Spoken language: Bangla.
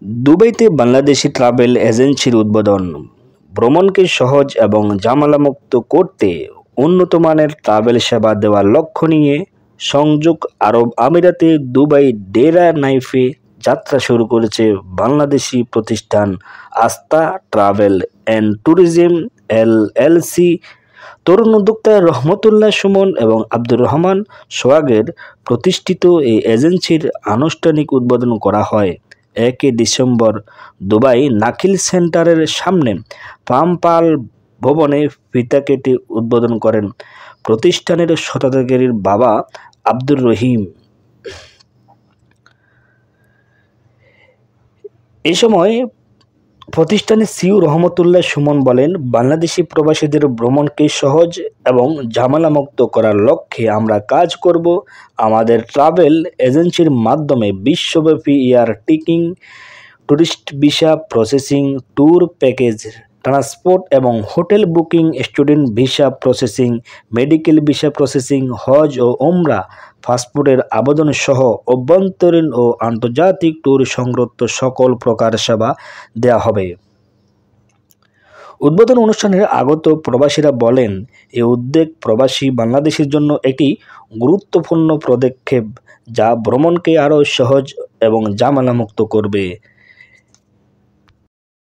দুবাইতে বাংলাদেশি ট্রাভেল এজেন্সির উদ্বোধন। ভ্রমণকে সহজ এবং ঝামেলামুক্ত করতে উন্নতমানের ট্রাভেল সেবা দেওয়ার লক্ষ্য নিয়ে সংযুক্ত আরব আমিরাতে দুবাই ডেরা নাইফে যাত্রা শুরু করেছে বাংলাদেশি প্রতিষ্ঠান আস্থা ট্রাভেল অ্যান্ড ট্যুরিজম এলএলসি। তরুণ উদ্যোক্তা রহমতুল্লাহ সুমন এবং আব্দুর রহমান সোহাগের প্রতিষ্ঠিত এই এজেন্সির আনুষ্ঠানিক উদ্বোধন করা হয় 1 ডিসেম্বর দুবাই নাখিল সেন্টারের সামনে পামপাল ভবনে। ফিতা কেটে উদ্বোধন করেন প্রতিষ্ঠানের শতাধিকারীর বাবা আব্দুর রহিম। এ সময় প্রতিষ্ঠানের সিইও রহমতুল্লাহ সুমন বলেন, বাংলাদেশি প্রবাসীদের ভ্রমণকে সহজ এবং ঝামেলামুক্ত করার লক্ষ্যে আমরা কাজ করব। আমাদের ট্রাভেল এজেন্সির মাধ্যমে বিশ্বব্যাপী air ticketing, tourist visa processing, tour package, transport এবং hotel booking, student visa processing, medical visa processing, হজ ও ওমরা পাসপোর্টের আবেদন সহ অভ্যন্তরীণ ও আন্তর্জাতিক ট্যুর সংক্রান্ত সকল প্রকার সেবা দেওয়া হবে। উদ্বোধন অনুষ্ঠানে আগত প্রবাসীরা বলেন, এই উদ্যোগ প্রবাসী বাংলাদেশের জন্য একটি গুরুত্বপূর্ণ পদক্ষেপ যা ভ্রমণকে আরও সহজ এবং ঝামেলামুক্ত করবে।